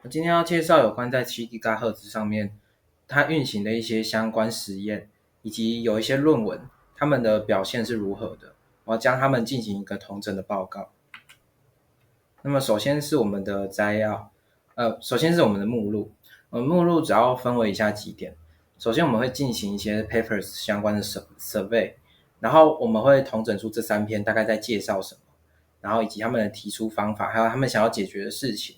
我今天要介绍有关在7 GHz 上面它运行的一些相关实验，以及有一些论文，他们的表现是如何的。我要将它们进行一个统整的报告。那么首先是我们的摘要，首先是我们的目录。目录主要分为以下几点。首先我们会进行一些 papers 相关的 survey， 然后我们会统整出这3篇大概在介绍什么，然后以及他们的提出方法，还有他们想要解决的事情。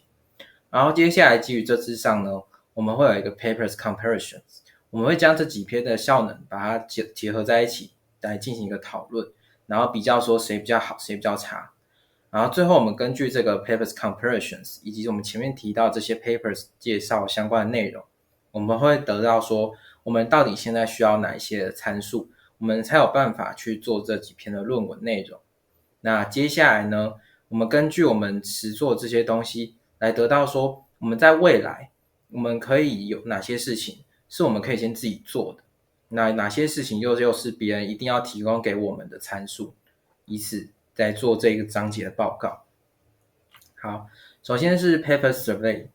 然后接下来基于这之上呢，我们会有一个 papers comparisons， 我们会将这几篇的效能把它结合在一起来进行一个讨论，然后比较说谁比较好，谁比较差。然后最后我们根据这个 papers comparisons 以及我们前面提到这些 papers 介绍相关的内容，我们会得到说我们到底现在需要哪一些的参数，我们才有办法去做这几篇的论文内容。那接下来呢，我们根据我们实做这些东西来得到说我们在未来我们可以有哪些事情是我们可以先自己做的，那哪些事情又是别人一定要提供给我们的参数，以此在做这个章节的报告。好，首先是 paper survey。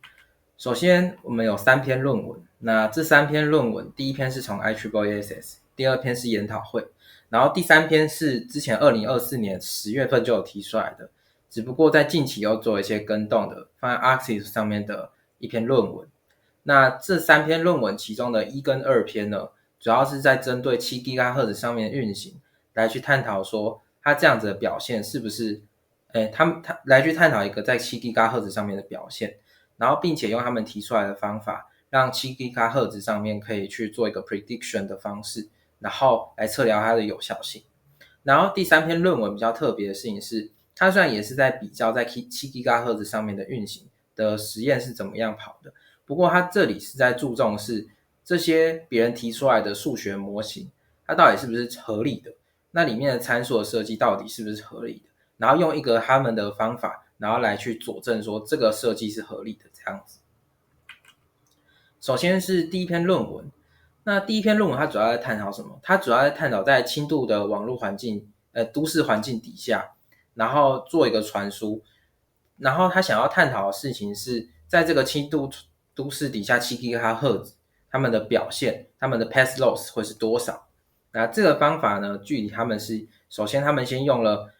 首先我们有3篇论文，那这3篇论文，第一篇是从 IEEE， 第二篇是研讨会，然后第3篇是之前2024年10月份就有提出来的，只不过在近期又做一些更动的，放在 Axios 上面的一篇论文。那这3篇论文其中的1跟2篇呢，主要是在针对7 GHz 上面的运行来去探讨说它这样子的表现是不是他来去探讨一个在7 GHz 上面的表现，然后并且用他们提出来的方法让7 GHz 上面可以去做一个 prediction 的方式，然后来测量它的有效性。然后第3篇论文比较特别的事情是，它虽然也是在比较在7 GHz 上面的运行的实验是怎么样跑的，不过它这里是在注重是这些别人提出来的数学模型，它到底是不是合理的，那里面的参数的设计到底是不是合理的，然后用一个他们的方法，然后来去佐证说这个设计是合理的这样子。首先是第一篇论文，那第一篇论文它主要在探讨什么？它主要在探讨在轻度的网络环境，都市环境底下，然后做一个传输，然后他想要探讨的事情是在这个轻度都市底下7 GHz 他们的表现，他们的 path loss 会是多少？那这个方法呢，具体他们是首先他们先用了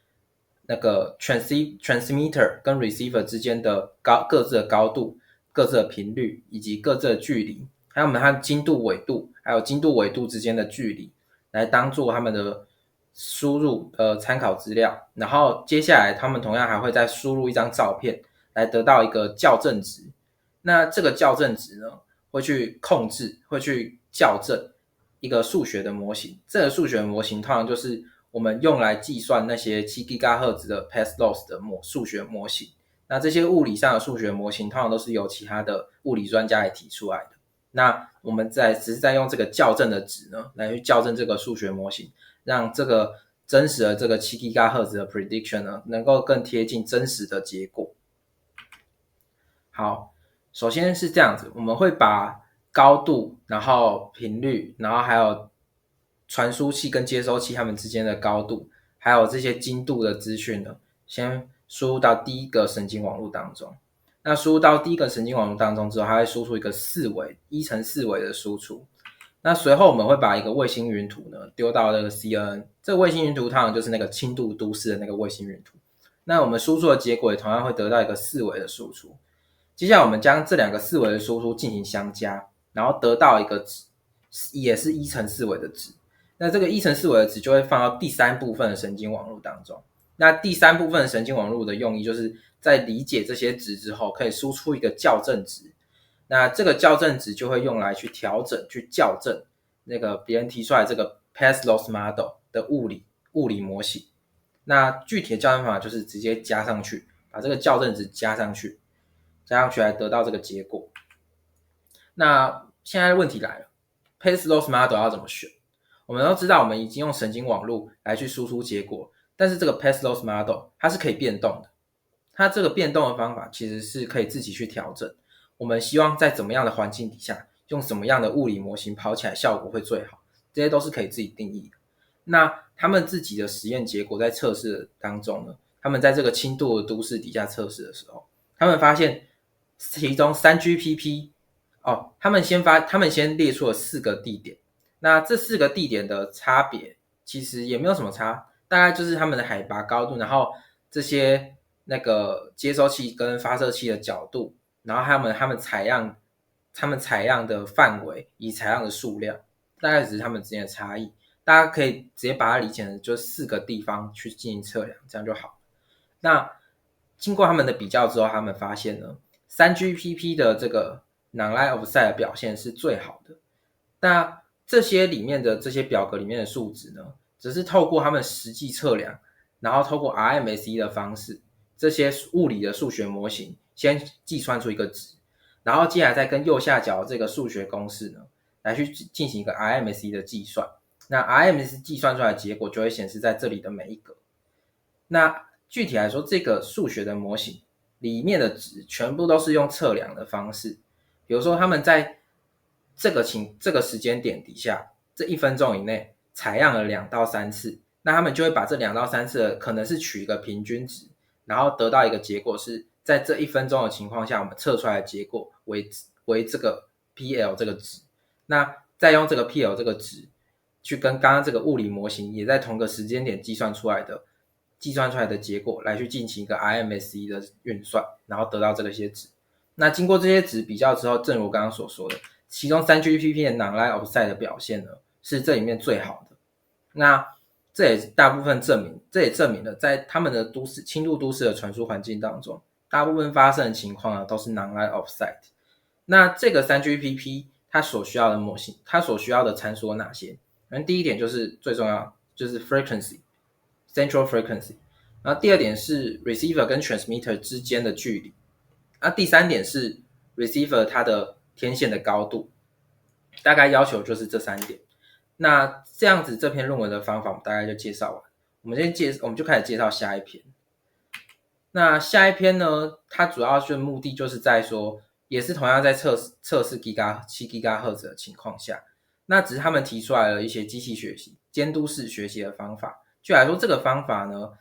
那个 transmitter 跟 receiver 之间的各自的高度、各自的频率以及各自的距离，还有它精度纬度还有精度纬度之间的距离，来当做他们的输入参考资料。然后接下来他们同样还会再输入一张照片来得到一个校正值。那这个校正值呢，会去控制，会去校正一个数学的模型。这个数学模型通常就是我们用来计算那些7 GHz 的 path loss 的数学模型。那这些物理上的数学模型通常都是由其他的物理专家来提出来的。那我们只是在用这个校正的值呢，来去校正这个数学模型，让这个真实的这个7 GHz 的 prediction 呢，能够更贴近真实的结果。好，首先是这样子，我们会把高度，然后频率，然后还有传输器跟接收器它们之间的高度，还有这些精度的资讯呢，先输入到第一个神经网络当中。那输入到第一个神经网络当中之后，它会输出一个1乘4维的输出。那随后我们会把一个卫星云图呢丢到这个 CNN， 这个卫星云图通常就是那个轻度都市的那个卫星云图。那我们输出的结果也同样会得到一个4维的输出。接下来我们将这2个4维的输出进行相加，然后得到一个值，也是1乘4维的值。那这个1乘4维的值就会放到第3部分的神经网络当中。那第3部分的神经网络的用意就是在理解这些值之后，可以输出一个校正值。那这个校正值就会用来去调整、去校正那个别人提出来这个 path loss model 的物理模型。那具体的校正方法就是直接加上去，把这个校正值加上去来得到这个结果。那现在问题来了， path loss model 要怎么选？我们都知道我们已经用神经网络来去输出结果，但是这个 path loss model 它是可以变动的，它这个变动的方法其实是可以自己去调整，我们希望在怎么样的环境底下用什么样的物理模型跑起来效果会最好，这些都是可以自己定义的。那他们自己的实验结果在测试当中呢，他们在这个轻度的都市底下测试的时候，他们发现其中 3GPP 他们先列出了4个地点，那这4个地点的差别其实也没有什么差，大概就是他们的海拔高度，然后这些那个接收器跟发射器的角度，然后他们采样的范围以采样的数量，大概只是他们之间的差异。大家可以直接把它理解成就4个地方去进行测量，这样就好。那经过他们的比较之后，他们发现呢 3GPP 的这个 non-line of sight 的表现是最好的。那这些里面的这些表格里面的数值呢，只是透过他们实际测量，然后透过 RMSE 的方式，这些物理的数学模型先计算出一个值，然后接下来再跟右下角这个数学公式呢，来去进行一个 RMSE 的计算。那 RMSE 计算出来的结果就会显示在这里的每一格。那具体来说，这个数学的模型里面的值全部都是用测量的方式，比如说他们在这个时间点底下，这1分钟以内采样了2到3次，那他们就会把这2到3次的可能是取一个平均值，然后得到一个结果是在这1分钟的情况下，我们测出来的结果为这个 PL 这个值，那再用这个 PL 这个值去跟刚刚这个物理模型也在同个时间点计算出来的结果来去进行一个 RMSE 的运算，然后得到这些值。那经过这些值比较之后，正如我刚刚所说的，其中 3GPP 的 non-line of sight 的表现呢是这里面最好的。那这也证明了在他们的轻度都市的传输环境当中，大部分发生的情况呢都是 non-line of sight。那这个 3GPP 它所需要的模型，它所需要的参数有哪些？第一点就是最重要，就是 frequency。Central frequency， 然后第2点是 receiver 跟 transmitter 之间的距离，第3点是 receiver 它的天线的高度，大概要求就是这3点。那这样子这篇论文的方法我们大概就介绍完，我们就开始介绍下一篇。那下一篇呢，它主要的目的就是在说，也是同样在测试7 GHz 的情况下，那只是他们提出来了一些机器学习监督式学习的方法。据来说，这个方法呢，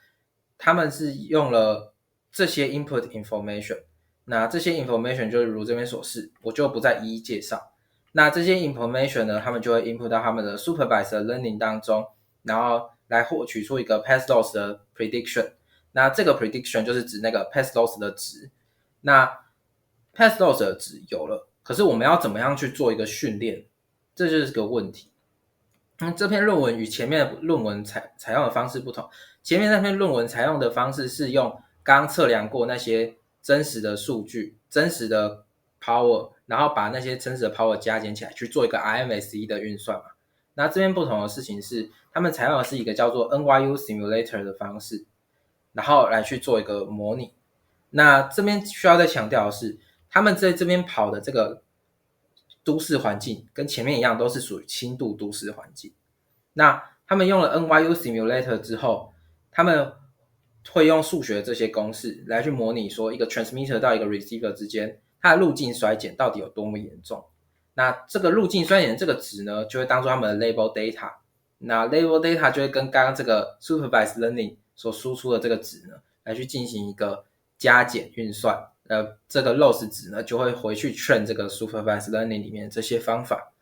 他们是用了这些 input information， 那这些 information 就是如这边所示，我就不再一一介绍。那这些 information 呢，他们就会 input 到他们的 supervised learning 当中，然后来获取出一个 path loss 的 prediction。那这个 prediction 就是指那个 path loss 的值。那 path loss 的值有了，可是我们要怎么样去做一个训练，这就是个问题。这篇论文与前面的论文采用的方式不同，前面那篇论文采用的方式是用刚测量过那些真实的数据、真实的 power， 然后把那些真实的 power 加减起来去做一个 RMSE 的运算嘛。那这边不同的事情是，他们采用的是一个叫做 NYU Simulator 的方式，然后来去做一个模拟。那这边需要再强调的是，他们在这边跑的这个都市环境跟前面一样，都是属于轻度都市环境。那他们用了 NYU Simulator 之后，他们会用数学这些公式来去模拟说一个 transmitter 到一个 receiver 之间，它的路径衰减到底有多么严重。那这个路径衰减这个值呢，就会当作他们的 label data。那 label data 就会跟刚刚这个 supervised learning 所输出的这个值呢，来去进行一个加减运算。这个 loss 值呢，就会回去 train 这个 supervised learning 里面这些方法。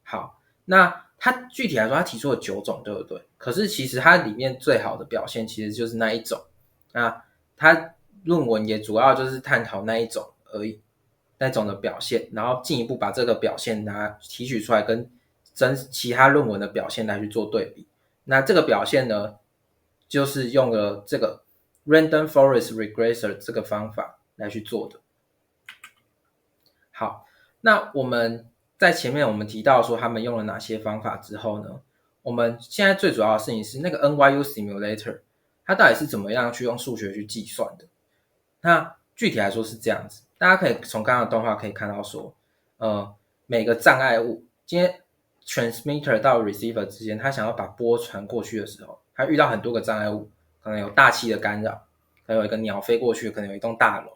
好，那它具体来说，它提出了9种，对不对？可是其实它里面最好的表现其实就是那一种。那它论文也主要就是探讨那一种而已，那种的表现，然后进一步把这个表现提取出来，跟其他论文的表现来去做对比。那这个表现呢，就是用了这个 Random Forest Regressor 这个方法来去做的。好，那我们在前面我们提到说他们用了哪些方法之后呢，我们现在最主要的事情是那个 NYU Simulator 它到底是怎么样去用数学去计算的。那具体来说是这样子，大家可以从刚刚的动画可以看到说每个障碍物今天 transmitter 到 receiver 之间，他想要把波传过去的时候，他遇到很多个障碍物，可能有大气的干扰，可能有一个鸟飞过去，可能有一栋大楼，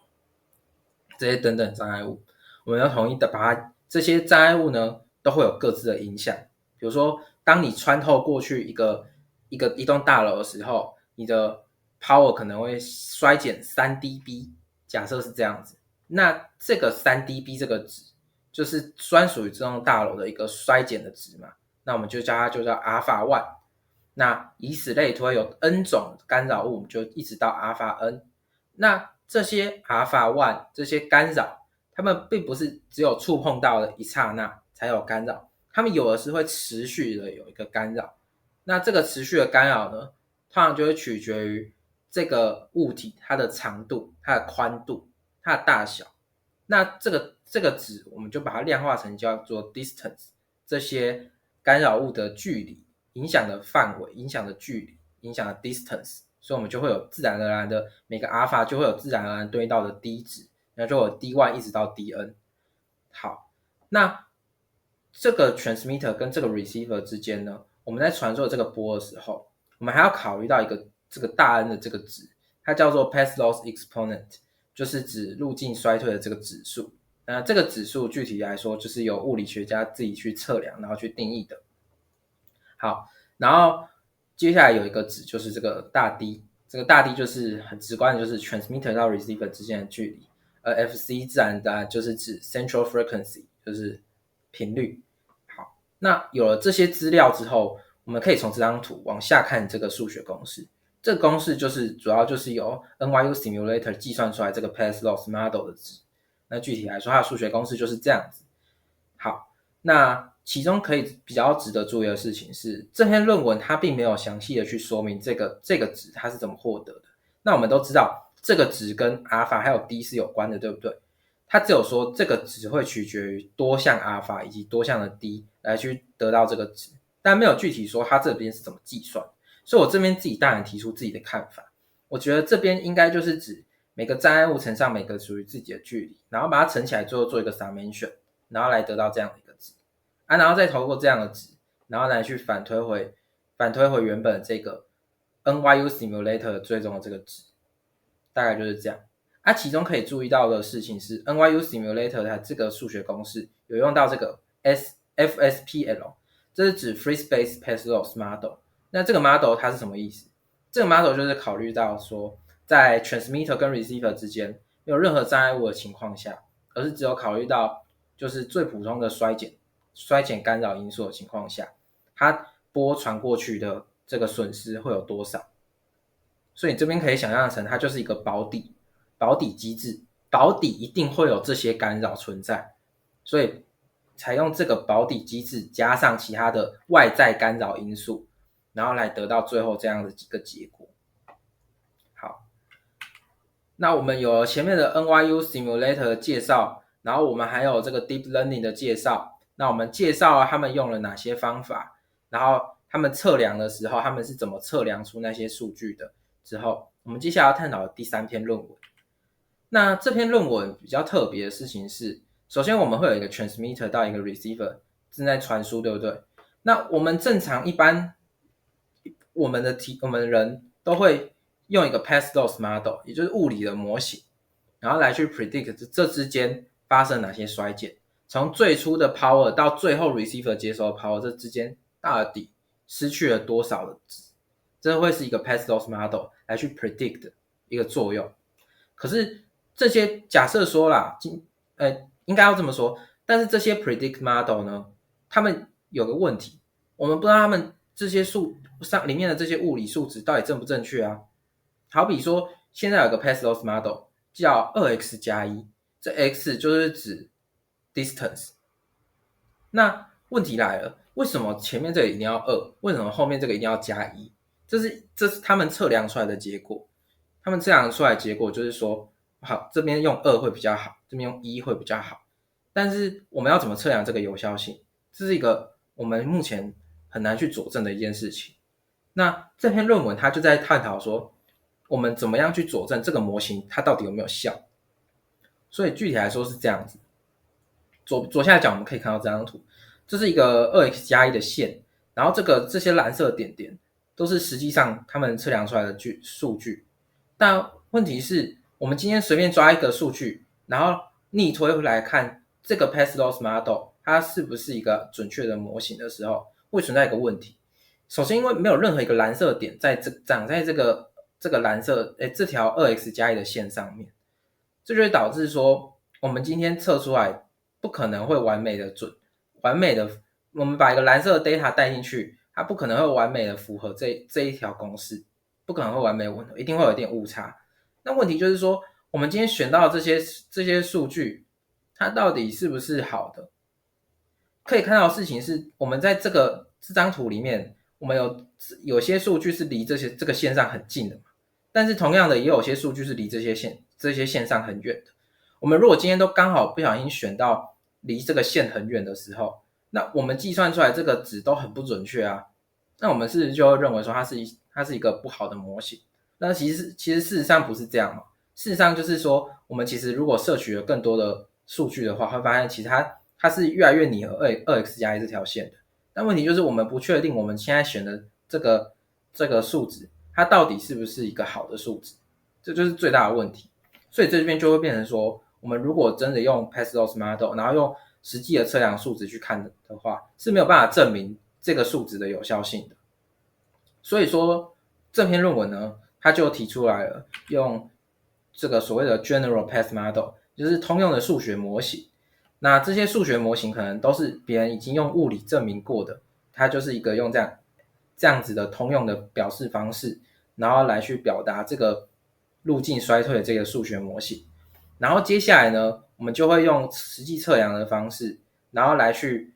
这些等等障碍物，我们要统一的把它这些障碍物呢都会有各自的影响。比如说当你穿透过去一栋大楼的时候，你的 power 可能会衰减3 dB， 假设是这样子。那这个 3dB 这个值就是专属于这栋大楼的一个衰减的值嘛，那我们就叫它就叫 alpha one。那以此类推，有 n 种干扰物，我们就一直到 alpha n。那这些 alpha one 这些干扰，它们并不是只有触碰到的一刹那才有干扰，它们有的是会持续的有一个干扰。那这个持续的干扰呢，通常就会取决于这个物体它的长度、它的宽度、它的大小。那这个值，我们就把它量化成叫做 distance， 这些干扰物的距离、影响的范围、影响的距离、影响的 distance， 所以我们就会有自然而然的每个 alpha 就会有自然而然对应到的 d 值，那就有 d1 一直到 dn。好，那这个 transmitter 跟这个 receiver 之间呢，我们在传输这个波的时候，我们还要考虑到一个这个大 N 的这个值，它叫做 path loss exponent， 就是指路径衰退的这个指数。那这个指数具体来说，就是由物理学家自己去测量，然后去定义的。好，然后接下来有一个值，就是这个大 D， 这个大 D 就是很直观的，就是 transmitter 到 receiver 之间的距离，而 FC 自然的就是指 central frequency， 就是频率。好，那有了这些资料之后，我们可以从这张图往下看这个数学公式。这个公式就是主要就是由 NYU Simulator 计算出来这个 path loss model 的值。那具体来说，它的数学公式就是这样子。好，那其中可以比较值得注意的事情是，这篇论文它并没有详细的去说明这个值它是怎么获得的。那我们都知道这个值跟 alpha 还有 d 是有关的，对不对？它只有说这个值会取决于多项 alpha 以及多项的 d 来去得到这个值，但没有具体说它这边是怎么计算。所以我这边自己当然提出自己的看法，我觉得这边应该就是指每个障碍物乘上每个属于自己的距离，然后把它乘起来，最后做一个 summation， 然后来得到这样的一个值然后再透过这样的值，然后来去反推回原本这个 NYU Simulator 最终的这个值，大概就是这样。其中可以注意到的事情是 NYU Simulator 它这个数学公式有用到这个 FSPL， 这是指 Free Space Path Loss Model。那这个 model 它是什么意思？这个 model 就是考虑到说，在 transmitter 跟 receiver 之间没有任何障碍物的情况下，而是只有考虑到就是最普通的衰减干扰因素的情况下，它波传过去的这个损失会有多少？所以你这边可以想象成它就是一个保底机制，保底一定会有这些干扰存在，所以采用这个保底机制加上其他的外在干扰因素，然后来得到最后这样的几个结果。好，那我们有前面的 NYU Simulator 的介绍，然后我们还有这个 Deep Learning 的介绍，那我们介绍他们用了哪些方法，然后他们测量的时候他们是怎么测量出那些数据的之后，我们接下来要探讨的第3篇论文。那这篇论文比较特别的事情是，首先我们会有一个 transmitter 到一个 receiver 正在传输，对不对？那我们正常一般我们的人都会用一个 path loss model， 也就是物理的模型，然后来去 predict 这之间发生哪些衰减，从最初的 power 到最后 receiver 接收的 power， 这之间到底失去了多少的值，这会是一个 path loss model 来去 predict 的一个作用。可是这些假设说啦，应该要这么说，但是这些 predict model 呢，他们有个问题，我们不知道他们这些里面的这些物理数值到底正不正确啊？好比说，现在有个 path loss model 叫 2x 加1，这 x 就是指 distance。那问题来了，为什么前面这个一定要2？为什么后面这个一定要加1？这是他们测量出来的结果。他们测量出来的结果就是说，好，这边用2会比较好，这边用1会比较好。但是我们要怎么测量这个有效性？这是一个我们目前很难去佐证的一件事情。那这篇论文它就在探讨说，我们怎么样去佐证这个模型它到底有没有效？所以具体来说是这样子。左下角我们可以看到这张图，这是一个 2x 加1的线，然后这些蓝色点点都是实际上他们测量出来的数据。但问题是，我们今天随便抓一个数据，然后逆推回来看这个 path loss model 它是不是一个准确的模型的时候，会存在一个问题。首先，因为没有任何一个蓝色点长在这个蓝色这条 2x 加1的线上面，这就会导致说我们今天测出来不可能会完美的准，完美的，我们把一个蓝色的 data 带进去，它不可能会完美的符合这一条公式，不可能会完美吻合，一定会有一点误差。那问题就是说，我们今天选到的这些数据，它到底是不是好的？可以看到的事情是，我们在这张图里面，我们有些数据是离这个线上很近的嘛，但是同样的，也有些数据是离这些线上很远的。我们如果今天都刚好不小心选到离这个线很远的时候，那我们计算出来这个值都很不准确啊。那我们是不是就认为说它是一个不好的模型？那其实事实上不是这样嘛。事实上就是说，我们其实如果摄取了更多的数据的话，会发现其实它是越来越拟合2x 加 a 这条线的。但问题就是我们不确定我们现在选的这个数值，它到底是不是一个好的数值，这就是最大的问题。所以这边就会变成说，我们如果真的用 Pass-Loss Model， 然后用实际的测量数值去看的话，是没有办法证明这个数值的有效性的。所以说这篇论文呢，它就提出来了，用这个所谓的 General Path Model， 就是通用的数学模型。那这些数学模型可能都是别人已经用物理证明过的，它就是一个用这样子的通用的表示方式，然后来去表达这个路径衰退的这个数学模型。然后接下来呢，我们就会用实际测量的方式，然后来去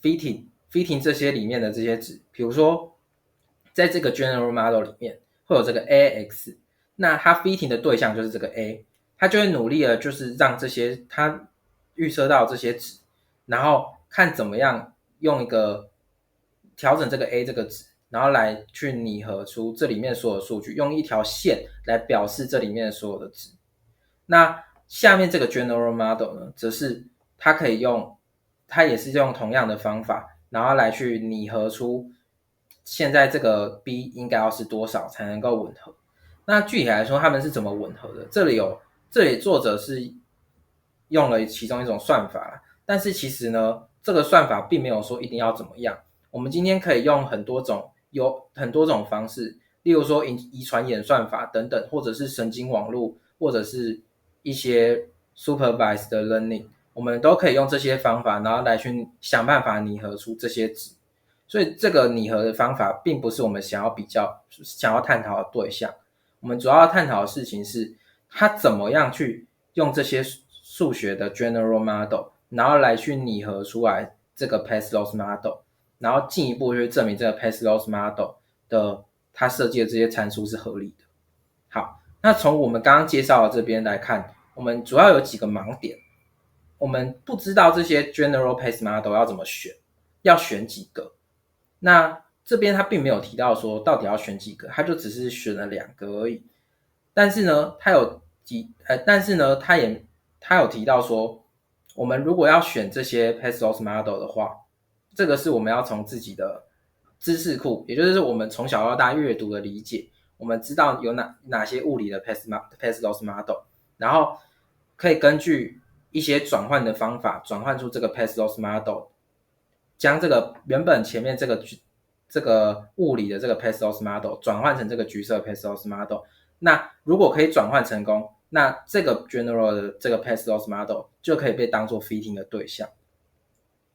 fitting 这些里面的这些值，比如说在这个 general model 里面会有这个 AX， 那它 fitting 的对象就是这个 A， 它就会努力的就是让这些它预测到这些值，然后看怎么样用一个调整这个 A 这个值，然后来去拟合出这里面所有的数据，用一条线来表示这里面所有的值。那下面这个 general model 呢，则是它也是用同样的方法，然后来去拟合出现在这个 B 应该要是多少才能够吻合。那具体来说，他们是怎么吻合的？这里作者是用了其中一种算法，但是其实呢，这个算法并没有说一定要怎么样。我们今天可以用有很多种方式，例如说遗传演算法等等，或者是神经网络，或者是一些 supervised learning， 我们都可以用这些方法，然后来去想办法拟合出这些值。所以这个拟合的方法并不是我们想要探讨的对象。我们主要探讨的事情是，它怎么样去用这些数学的 general model， 然后来去拟合出来这个 Path-Loss Model， 然后进一步去证明这个 Path-Loss Model 的它设计的这些参数是合理的。好，那从我们刚刚介绍的这边来看，我们主要有几个盲点。我们不知道这些 general path model 要怎么选，要选几个。那这边他并没有提到说到底要选几个，他就只是选了2个而已。但是呢，他有提到说，我们如果要选这些 Path-Loss Model 的话，这个是我们要从自己的知识库，也就是我们从小到大阅读的理解，我们知道有哪些物理的 Path-Loss Model， 然后可以根据一些转换的方法转换出这个 Path-Loss Model， 将这个原本前面这个物理的这个 Path-Loss Model 转换成这个橘色 Path-Loss Model。那如果可以转换成功，那这个 general 的这个 Path-Loss Model 就可以被当作 fitting 的对象。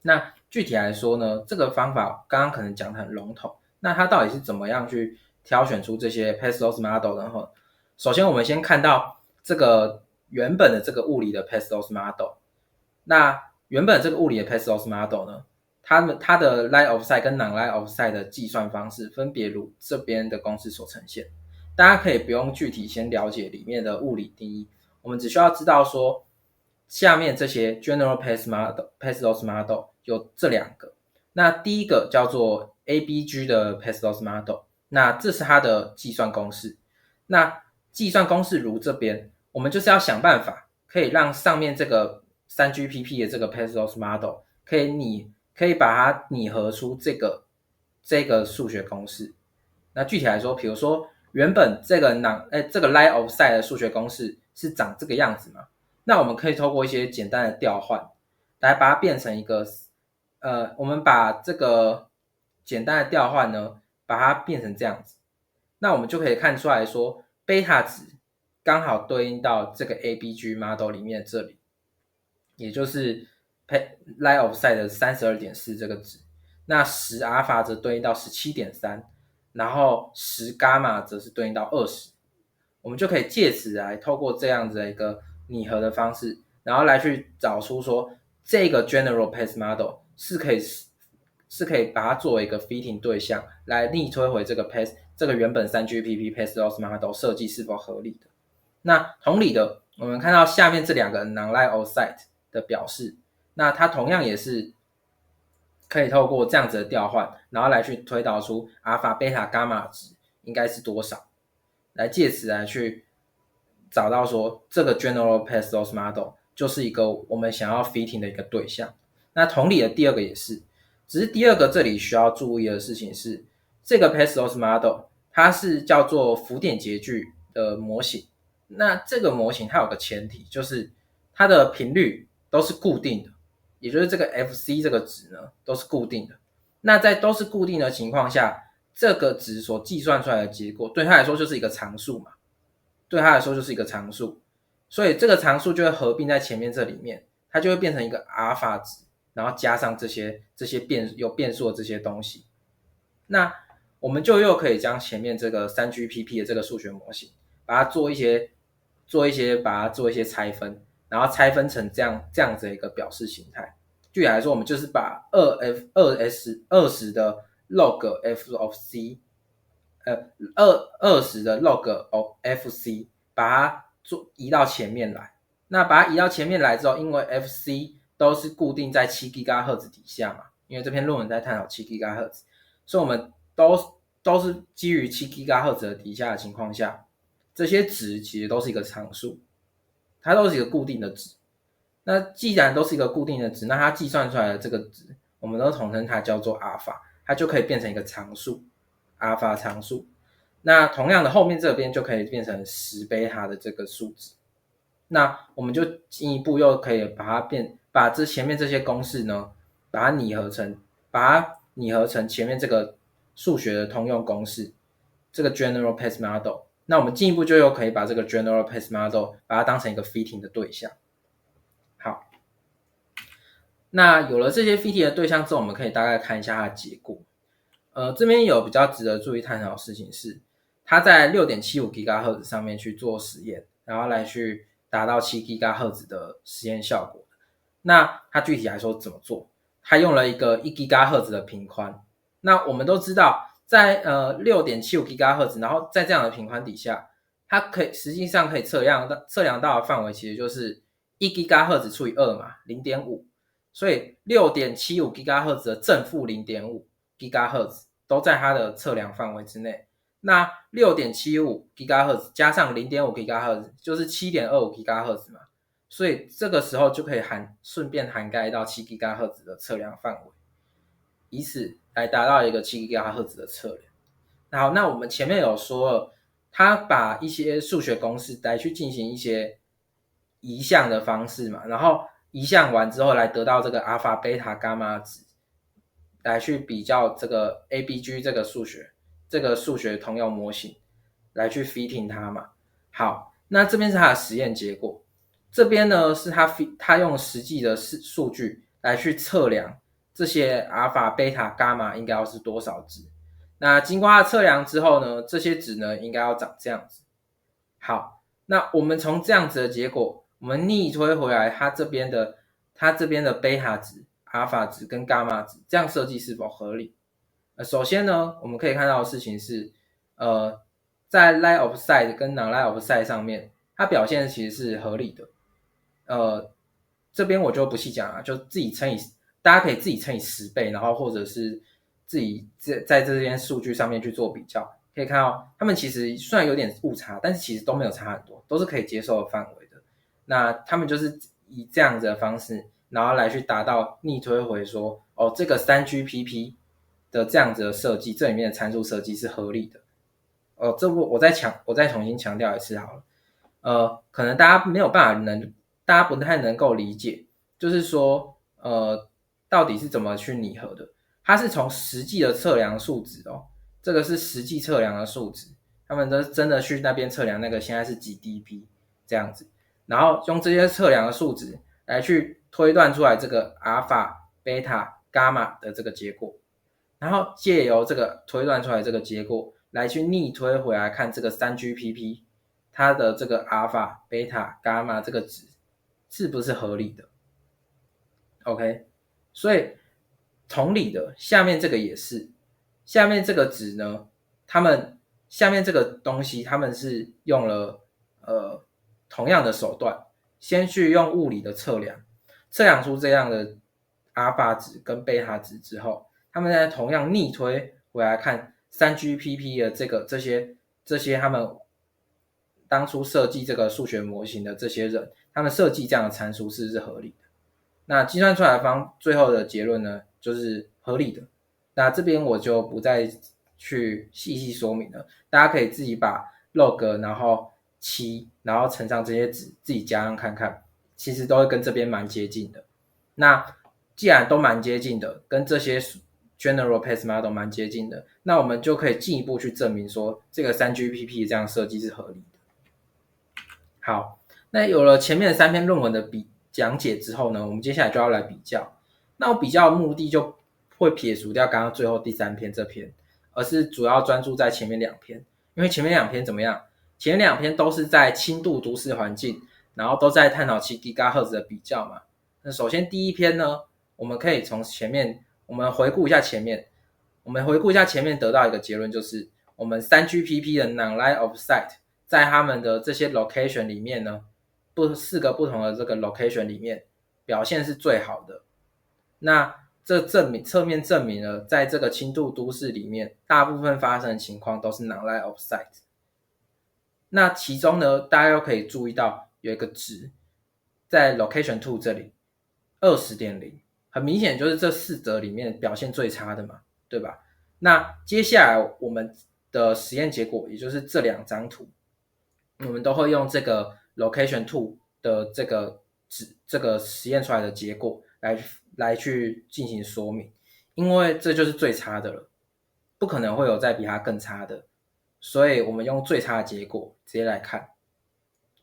那具体来说呢，这个方法刚刚可能讲得很笼统，那它到底是怎么样去挑选出这些 Path-Loss Model 呢？首先我们先看到这个原本的这个物理的 Path-Loss Model， 那原本这个物理的 Path-Loss Model 呢，它的 line of sight 跟 non-line of sight 的计算方式分别如这边的公式所呈现。大家可以不用具体先了解里面的物理定义，我们只需要知道说下面这些 general Path-Loss Model 有这2个。那第一个叫做 ABG 的 Path-Loss Model， 那这是它的计算公式。那计算公式如这边，我们就是要想办法可以让上面这个 3GPP 的这个 Path-Loss Model 可以把它拟合出这个数学公式。那具体来说，比如说原本这个 line of sight 的数学公式是长这个样子嘛，那我们可以透过一些简单的调换来把它变成一个我们把这个简单的调换呢把它变成这样子，那我们就可以看出来说贝塔值刚好对应到这个 ABG model 里面这里。也就是 line of sight 的 32.4 这个值。那10阿尔法则对应到 17.3， 然后10伽马则是对应到20。我们就可以借此来透过这样子的一个拟合的方式，然后来去找出说这个 general path model 是可以把它作为一个 fitting 对象来逆推回这个 path 这个原本 3GPP path loss model 设计是否合理的。那同理的，我们看到下面这两个 non-line of sight 的表示，那它同样也是可以透过这样子的调换，然后来去推导出阿尔法、贝塔、伽马值应该是多少，来借此来去找到说这个 general path loss model 就是一个我们想要 fitting 的一个对象。那同理的第二个也是，只是第二个这里需要注意的事情是，这个 path loss model 它是叫做浮点截距的模型。那这个模型它有个前提，就是它的频率都是固定的，也就是这个 FC 这个值呢都是固定的。那在都是固定的情况下，这个值所计算出来的结果对它来说就是一个常数嘛，对它来说就是一个常数，所以这个常数就会合并在前面这里面，它就会变成一个阿尔法值，然后加上这些有变数的这些东西。那我们就又可以将前面这个 3GPP 的这个数学模型把它做一些拆分，然后拆分成这样子的一个表示形态。具体来说，我们就是把20的 log f of c 20的 log of fc 把它移到前面来。那把它移到前面来之后，因为 fc 都是固定在7 GHz 底下嘛，因为这篇论文在探讨7 GHz， 所以我们都是基于7 GHz 的底下的情况下，这些值其实都是一个常数，它都是一个固定的值。那既然都是一个固定的值，那它计算出来的这个值，我们都统称它叫做阿尔法，它就可以变成一个常数，阿尔法常数。那同样的，后面这边就可以变成10贝塔的这个数值。那我们就进一步又可以把这前面这些公式呢，把它拟合成前面这个数学的通用公式，这个 general path model。那我们进一步就又可以把这个 general path model 把它当成一个 fitting 的对象。好，那有了这些 fitting 的对象之后，我们可以大概看一下它的结果。这边有比较值得注意探讨的事情是，它在 6.75 GHz 上面去做实验，然后来去达到7 GHz 的实验效果。那它具体来说怎么做？它用了一个1 GHz 的频宽。那我们都知道，在6.75 GHz， 然后在这样的频宽底下，它实际上可以测量到的范围其实就是1 GHz 除以2嘛， 0.5。所以 6.75 GHz 的正负 0.5 GHz 都在它的测量范围之内。那 6.75 GHz 加上 0.5 GHz 就是 7.25 GHz 嘛，所以这个时候就可以顺便涵盖到7 GHz 的测量范围，以此来达到一个7 GHz 的测量。好，那我们前面有说了，他把一些数学公式来去进行一些移项的方式嘛，然后移项完之后来得到这个阿尔法、贝塔、伽马值，来去比较这个 ABG 这个数学通用模型，来去 fitting 它嘛。好，那这边是它的实验结果，这边呢是他用实际的数据来去测量这些阿尔法、贝塔、伽马应该要是多少值。那经过它测量之后呢，这些值呢应该要长这样子。好，那我们从这样子的结果，我们逆推回来它这边的贝塔值、阿尔法值跟伽马值，这样设计是否合理？首先呢，我们可以看到的事情是，在 line of sight 跟 non-line of sight 上面，它表现其实是合理的。这边我就不细讲了，就大家可以自己乘以10倍，然后或者是自己在这边数据上面去做比较，可以看到他们其实虽然有点误差，但是其实都没有差很多，都是可以接受的范围的。那他们就是以这样子的方式，然后来去达到逆推回说，这个 3GPP 的这样子的设计，这里面的参数设计是合理的。我再重新强调一次好了。可能大家不太能够理解，就是说到底是怎么去拟合的。它是从实际的测量数值这个是实际测量的数值，他们都真的去那边测量那个现在是几 dB 这样子，然后用这些测量的数值来去推断出来这个阿尔法、贝塔、伽马的这个结果，然后借由这个推断出来这个结果来去逆推回来看这个 3GPP 它的这个阿尔法、贝塔、伽马这个值是不是合理的。 OK， 所以同理的下面这个也是，下面这个值呢，他们下面这个东西他们是用了同样的手段，先去用物理的测量出这样的阿尔法值跟贝塔值之后，他们再同样逆推回来看 3GPP 的这些他们当初设计这个数学模型的这些人，他们设计这样的参数是不是合理的。那计算出来的最后的结论呢，就是合理的。那这边我就不再去细细说明了，大家可以自己把 log 然后7然后乘上这些值自己加上看看，其实都会跟这边蛮接近的。那既然都蛮接近的，跟这些 general path model 蛮接近的，那我们就可以进一步去证明说这个 3GPP 这样设计是合理的。好，那有了前面3篇论文的讲解之后呢，我们接下来就要来比较。那我比较的目的就会撇除掉刚刚最后第3篇这篇，而是主要专注在前面2篇。因为前面2篇怎么样？前面2篇都是在轻度都市环境，然后都在探讨7 GHz 的比较嘛。那首先第1篇呢，我们可以从前面，我们回顾一下前面得到一个结论，就是我们 3GPP 的 non-line of sight 在他们的这些 location 里面呢，4个不同的这个 location 里面表现是最好的。那这侧面证明了在这个轻度都市里面，大部分发生的情况都是 non-line of sight。那其中呢，大家又可以注意到有一个值在 location 2这里 20.0， 很明显就是这4则里面表现最差的嘛，对吧？那接下来我们的实验结果，也就是这2张图，我们都会用这个 location 2的这个实验出来的结果来去进行说明，因为这就是最差的了，不可能会有再比它更差的，所以我们用最差的结果直接来看。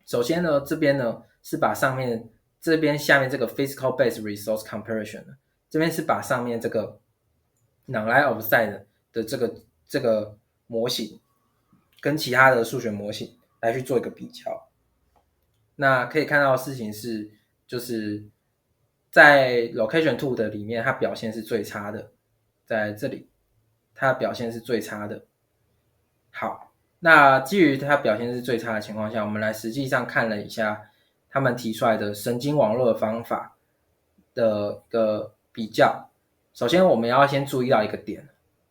首先呢，这边呢是把下面这个 physical based resource comparison， 这边是把上面这个 non-line of sight 的这个模型跟其他的数学模型来去做一个比较。那可以看到的事情是，就是在 location 2的里面，它表现是最差的，在这里它表现是最差的。好，那基于它表现是最差的情况下，我们来实际上看了一下他们提出来的神经网络的方法的一个比较。首先我们要先注意到一个点，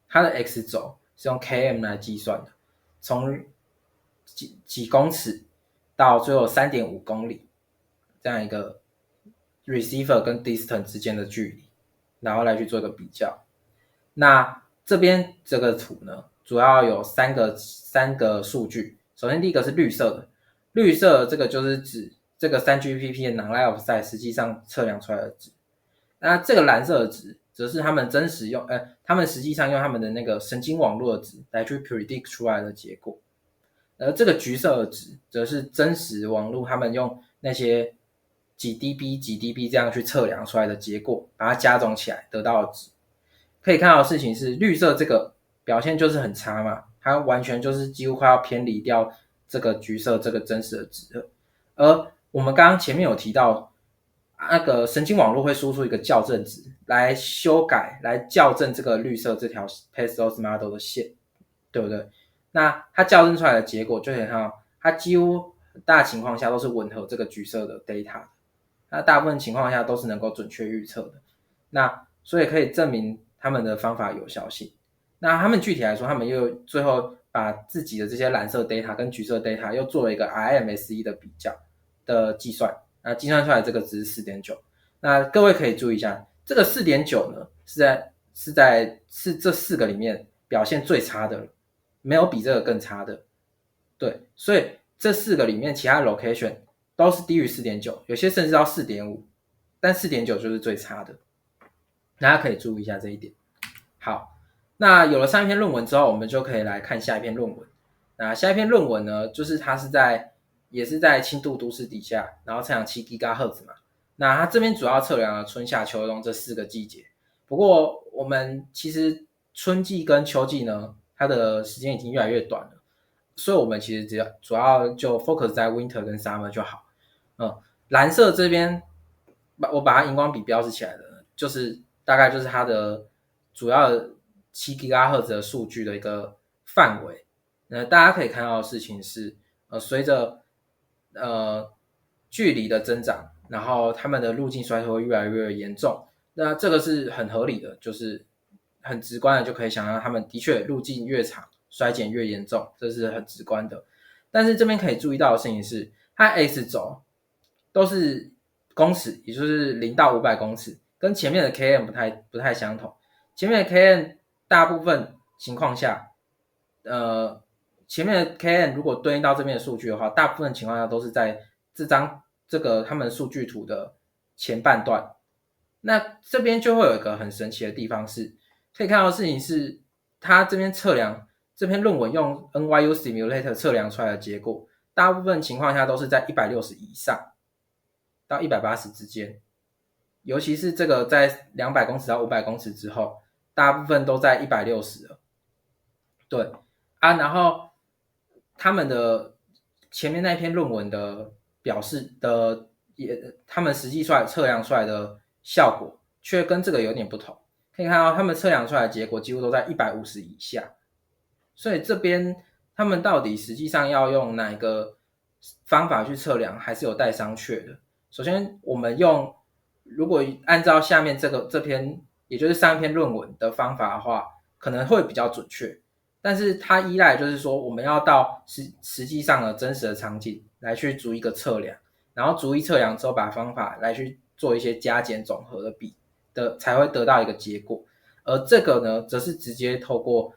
它的 x 轴是用 km 来计算的，从几公尺到最后 3.5 公里这样一个 receiver 跟 distance 之间的距离，然后来去做一个比较。那这边这个图呢，主要有三个数据。首先第一个是绿色的，绿色的这个就是指这个 3GPP 的 non-line of sight 实际上测量出来的值。那这个蓝色的值则是他们他们实际上用他们的那个神经网络的值来去 predict 出来的结果。而这个橘色的值则是真实网络他们用那些几 dB 这样去测量出来的结果，把它加总起来得到的值。可以看到的事情是，绿色这个表现就是很差嘛，它完全就是几乎快要偏离掉这个橘色这个真实的值了。而我们刚刚前面有提到，那个神经网络会输出一个校正值来修改、来校正这个绿色这条 path loss model 的线，对不对？那它校正出来的结果就可以看到，它几乎很大情况下都是吻合这个橘色的 data， 那大部分情况下都是能够准确预测的。那所以可以证明他们的方法有效性。那他们具体来说，他们又最后把自己的这些蓝色 data 跟橘色 data 又做了一个 RMSE 的比较的计算，那计算出来这个值是 4.9。那各位可以注意一下，这个 4.9 呢是这4个里面表现最差的了，没有比这个更差的。对，所以这4个里面其他 location 都是低于 4.9， 有些甚至到 4.5， 但 4.9 就是最差的。大家可以注意一下这一点。好，那有了上一篇论文之后，我们就可以来看下一篇论文。那下一篇论文呢，就是它也是在轻度都市底下，然后测量7 GHz 嘛。那它这边主要测量了春夏秋冬这4个季节。不过我们其实春季跟秋季呢，它的时间已经越来越短了，所以我们其实主要就 focus 在 winter 跟 summer 就好。蓝色这边我把它荧光笔标示起来的，就是大概就是它的主要的7 GHz 的数据的一个范围。大家可以看到的事情是，随着距离的增长，然后他们的路径衰退会越来越严重。那这个是很合理的，就是很直观的就可以想象，他们的确路径越长，衰减越严重，这是很直观的。但是这边可以注意到的事情是，它 X 轴都是公尺，也就是0到500公尺，跟前面的 km 不太相同。前面的 km 大部分情况下，前面的 km 如果对应到这边的数据的话，大部分情况下都是在这个他们数据图的前半段。那这边就会有一个很神奇的地方是，可以看到的事情是，它这边测量这篇论文用 NYU Simulator 测量出来的结果，大部分情况下都是在160以上到180之间，尤其是这个在200公尺到500公尺之后，大部分都在160了。对啊，然后他们的前面那篇论文的表示的他们实际测量出来的效果却跟这个有点不同。可以看到他们测量出来的结果几乎都在150以下，所以这边他们到底实际上要用哪一个方法去测量，还是有待商榷的。首先我们如果按照下面这篇也就是上一篇论文的方法的话，可能会比较准确，但是它依赖就是说我们要到实际上的真实的场景来去逐一个测量，然后逐一测量之后把方法来去做一些加减总和才会得到一个结果。而这个呢则是直接透过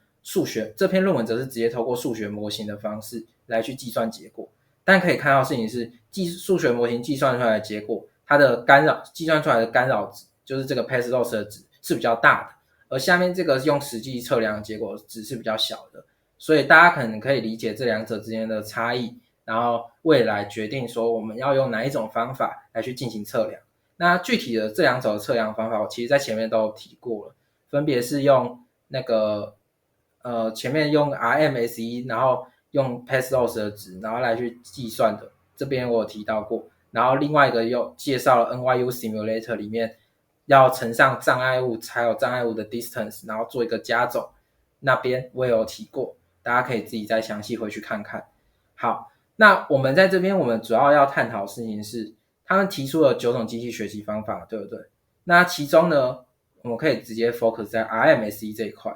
这篇论文则是直接透过数学模型的方式来去计算结果。但可以看到的事情是，数学模型计算出来的结果，它的计算出来的干扰值，就是这个 path loss 的值是比较大的，而下面这个用实际测量的结果值是比较小的。所以大家可能可以理解这两者之间的差异，然后未来决定说我们要用哪一种方法来去进行测量。那具体的这两种测量方法，我其实在前面都有提过了，分别是用那个前面用 RMSE， 然后用 path loss 的值，然后来去计算的，这边我有提到过。然后另外一个又介绍了 NYU Simulator 里面要乘上障碍物还有障碍物的 distance， 然后做一个加总，那边我也有提过，大家可以自己再详细回去看看。好，那我们在这边我们主要要探讨的事情是，他们提出了9种机器学习方法，对不对？那其中呢，我们可以直接 focus 在 RMSE 这一块。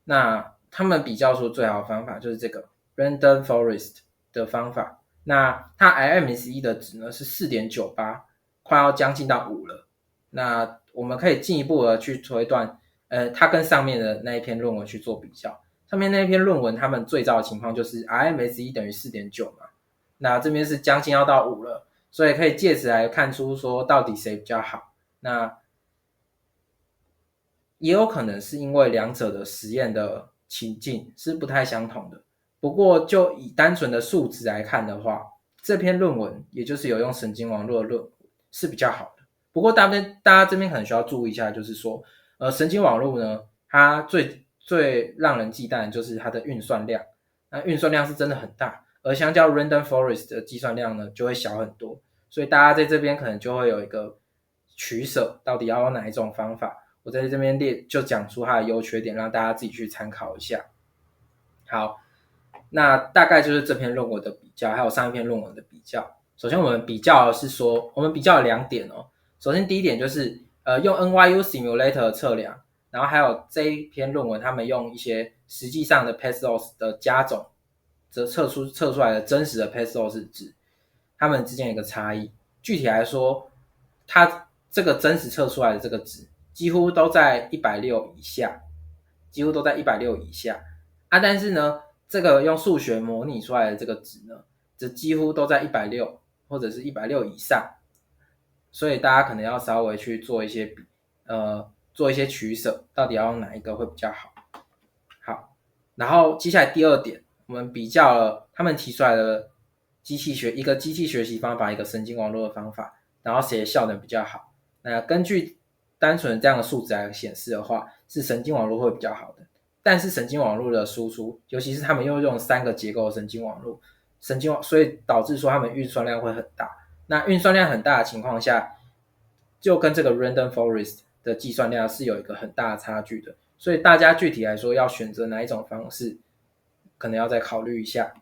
那他们比较出最好的方法就是这个 Random Forest 的方法。那它 RMSE 的值呢是 4.98， 快要将近到5了。那我们可以进一步的去推断，它跟上面的那一篇论文去做比较。上面那一篇论文他们最早的情况就是 RMSE 等于 4.9 嘛，那这边是将近要到5了，所以可以借此来看出说到底谁比较好。那也有可能是因为两者的实验的情境是不太相同的。不过就以单纯的数值来看的话，这篇论文也就是有用神经网络的论文是比较好的。不过大家这边可能需要注意一下，就是说神经网络呢，它最让人忌惮的就是它的运算量。那运算量是真的很大，而相较 Random Forest 的计算量呢就会小很多，所以大家在这边可能就会有一个取舍，到底要用哪一种方法。我在这边就讲出它的优缺点，让大家自己去参考一下。好，那大概就是这篇论文的比较，还有上一篇论文的比较。首先我们比较的是说，我们比较了2点哦。首先第一点就是用 NYU Simulator 的测量，然后还有这一篇论文他们用一些实际上的 path loss 的加总，则测出来的真实的 path loss 值，他们之间有一个差异。具体来说，它这个真实测出来的这个值几乎都在160以下，几乎都在160以下啊。但是呢，这个用数学模拟出来的这个值呢，则几乎都在160或者是160以上。所以大家可能要稍微去做一些取舍，到底要用哪一个会比较好。好，然后接下来第2点，我们比较了他们提出来的一个机器学习方法，一个神经网络的方法。然后谁的效能比较好。那根据单纯这样的数值来显示的话，是神经网络会比较好的。但是神经网络的输出，尤其是他们又用3个结构的神经网络，所以导致说他们运算量会很大。那运算量很大的情况下，就跟这个 Random Forest 的计算量是有一个很大的差距的。所以大家具体来说要选择哪一种方式，可能要再考虑一下。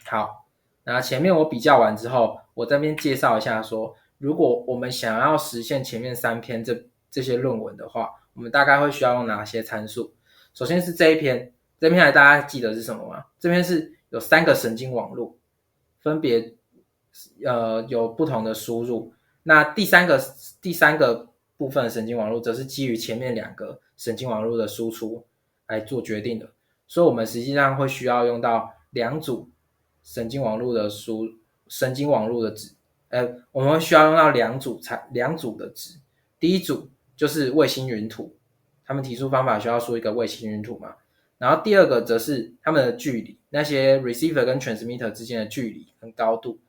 好，那前面我比较完之后，我这边介绍一下说，如果我们想要实现前面3篇这些论文的话，我们大概会需要用哪些参数？首先是这一篇大家记得是什么吗？这边是有3个神经网络，分别有不同的输入。那第三个部分的神经网络则是基于前面2个神经网络的输出来做决定的，所以我们实际上会需要用到2组神经网络的值，我们会需要用到两组的值。第一组就是卫星云图，他们提出方法需要输一个卫星云图嘛。然后第二个则是他们的距离，那些 receiver 跟 transmitter 之间的距离跟高度，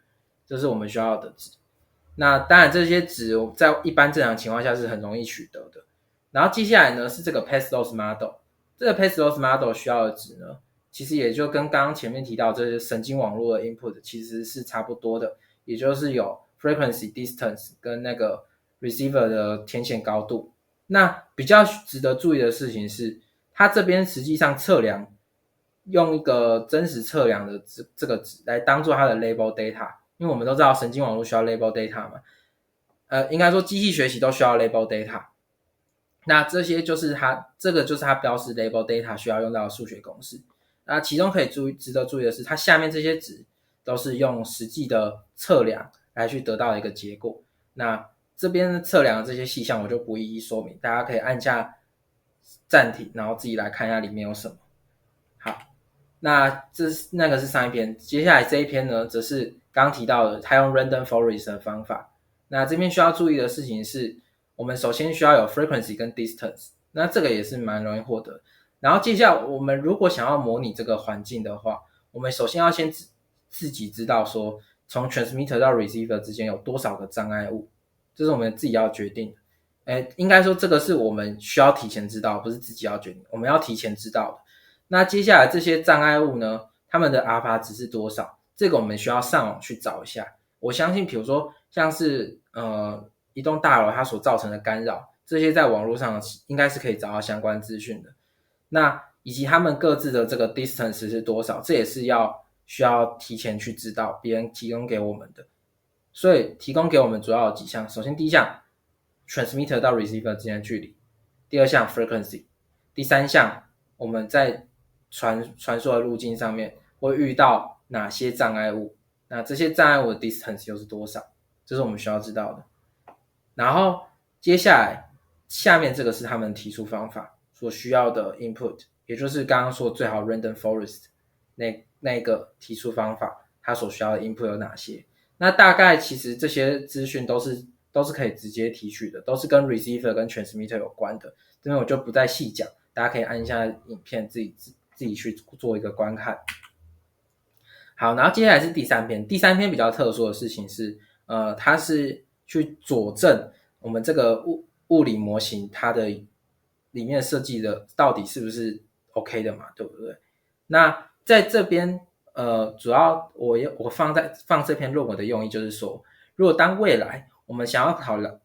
这是我们需要的值。那当然这些值在一般正常情况下是很容易取得的。然后接下来呢是这个 path loss model， 这个 path loss model 需要的值呢，其实也就跟刚刚前面提到这些神经网络的 input 其实是差不多的，也就是有 frequency distance 跟那个 receiver 的天线高度。那比较值得注意的事情是，它这边实际上测量用一个真实测量的这个值来当做它的 label data， 因为我们都知道神经网络需要 label data 嘛，应该说机器学习都需要 label data。那这个就是它标示 label data 需要用到的数学公式。那其中可以值得注意的是，它下面这些值都是用实际的测量来去得到的一个结果。那这边测量的这些细项我就不一一说明，大家可以按下暂停，然后自己来看一下里面有什么。好，那那个是上一篇，接下来这一篇呢，则是刚提到的，他用 Random Forest 的方法。那这边需要注意的事情是，我们首先需要有 frequency 跟 distance， 那这个也是蛮容易获得。然后接下来我们如果想要模拟这个环境的话，我们首先要先自己知道说，从 transmitter 到 receiver 之间有多少个障碍物，这是我们自己要决定的。应该说这个是我们需要提前知道，不是自己要决定，我们要提前知道的。那接下来这些障碍物呢，它们的 alpha 值是多少？这个我们需要上网去找一下。我相信比如说像是一栋大楼它所造成的干扰，这些在网络上应该是可以找到相关资讯的。那以及他们各自的这个 distance 是多少，这也是需要提前去知道，别人提供给我们的。所以提供给我们主要有几项，首先第一项 transmitter 到 receiver 之间的距离，第二项 frequency， 第三项我们在传输的路径上面会遇到哪些障碍物，那这些障碍物的 distance 又是多少，这是我们需要知道的。然后接下来下面这个是他们提出方法所需要的 input， 也就是刚刚说最好 random forest 那个提出方法它所需要的 input 有哪些。那大概其实这些资讯都是可以直接提取的，都是跟 receiver 跟 transmitter 有关的，这边我就不再细讲，大家可以按一下影片自己去做一个观看。好，然后接下来是第三篇比较特殊的事情是它是去佐证我们这个物理模型它的里面设计的到底是不是 OK 的嘛，对不对？那在这边主要我放这篇论文的用意就是说，如果当未来我们想要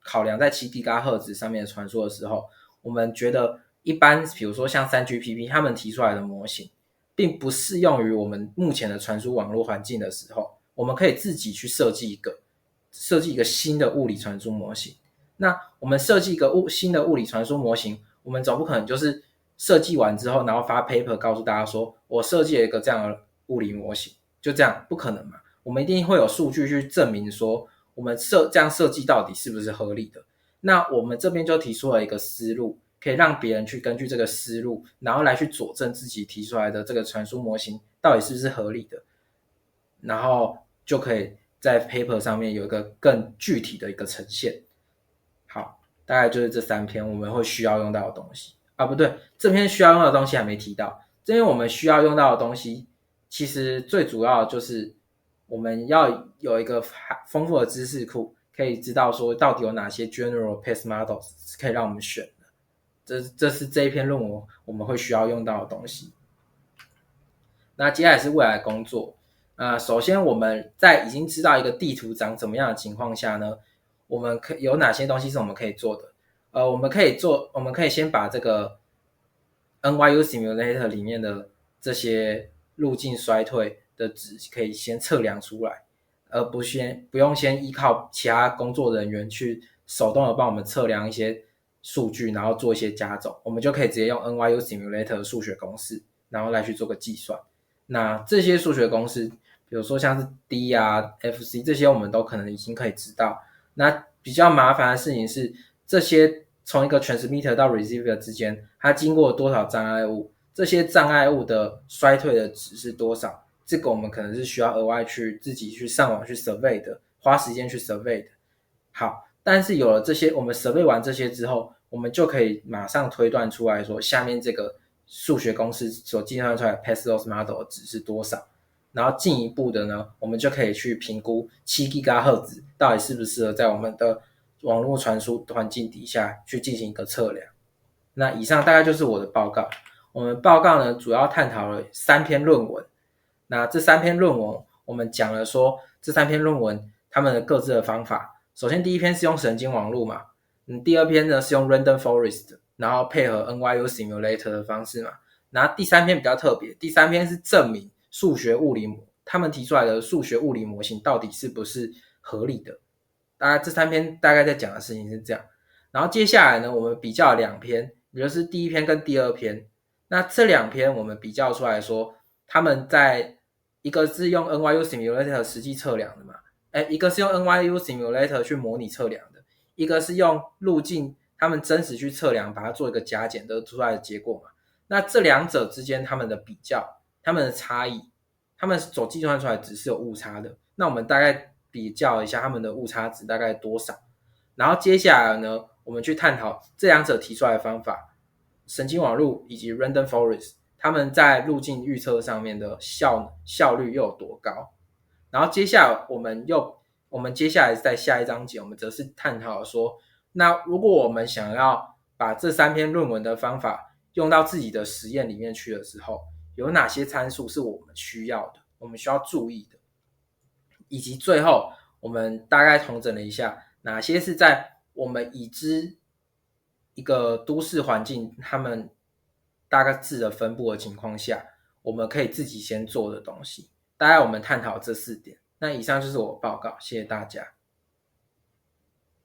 考量在7 GHz 上面的传输的时候，我们觉得一般比如说像 3GPP 他们提出来的模型并不适用于我们目前的传输网络环境的时候，我们可以自己去设计一个新的物理传输模型。那我们设计一个新的物理传输模型，我们总不可能就是设计完之后然后发 paper 告诉大家说我设计了一个这样的物理模型，就这样不可能嘛。我们一定会有数据去证明说我们这样设计到底是不是合理的。那我们这边就提出了一个思路，可以让别人去根据这个思路然后来去佐证自己提出来的这个传输模型到底是不是合理的，然后就可以在 paper 上面有一个更具体的一个呈现。好，大概就是这3篇我们会需要用到的东西不对，这篇需要用到的东西还没提到。这边我们需要用到的东西其实最主要的就是我们要有一个丰富的知识库，可以知道说到底有哪些 general path models 是可以让我们选的。这是这一篇论文我们会需要用到的东西。那接下来是未来工作。首先我们在已经知道一个地图长怎么样的情况下呢，我们有哪些东西是我们可以做的？我们可以先把这个 NYU Simulator 里面的这些路径衰退的值可以先测量出来，而不用先依靠其他工作人员去手动的帮我们测量一些数据，然后做一些加总，我们就可以直接用 NYU Simulator 的数学公式，然后来去做个计算。那这些数学公式，比如说像是 D 啊、FC 这些，我们都可能已经可以知道。那比较麻烦的事情是，这些从一个 transmitter 到 receiver 之间，它经过多少障碍物，这些障碍物的衰退的值是多少，这个我们可能是需要额外自己去上网去 survey 的，花时间去 survey 的。好，但是有了这些，我们 survey 完这些之后，我们就可以马上推断出来说，下面这个数学公式所计算出来的 path loss model 的值是多少。然后进一步的呢，我们就可以去评估7 GHz 到底适不适合在我们的网络传输环境底下去进行一个测量。那以上大概就是我的报告。我们报告呢，主要探讨了3篇论文。那这3篇论文，我们讲了说这3篇论文他们的各自的方法。首先第一篇是用神经网络嘛，第二篇呢是用 Random Forest， 然后配合 NYU Simulator 的方式嘛。然后第3篇比较特别，第3篇是证明数学物理他们提出来的数学物理模型到底是不是合理的。大概这3篇大概在讲的事情是这样。然后接下来呢，我们比较2篇，也就是第1篇跟第2篇。那这2篇我们比较出来说，他们在一个是用 NYU Simulator 实际测量的嘛，一个是用 NYU Simulator 去模拟测量的，一个是用路径他们真实去测量，把它做一个加减得出来的结果嘛。那这2者之间他们的比较，他们的差异，他们所计算出来值是有误差的。那我们大概比较一下他们的误差值大概多少。然后接下来呢，我们去探讨这2者提出来的方法，神经网络以及 Random Forest， 他们在路径预测上面的效率又有多高。然后接下来我们接下来在下一章节，我们则是探讨说，那如果我们想要把这3篇论文的方法用到自己的实验里面去的时候，有哪些参数是我们需要的，我们需要注意的，以及最后我们大概统整了一下哪些是在我们已知一个都市环境他们大概质的分布的情况下，我们可以自己先做的东西。大概我们探讨这4点。那以上就是我的报告，谢谢大家。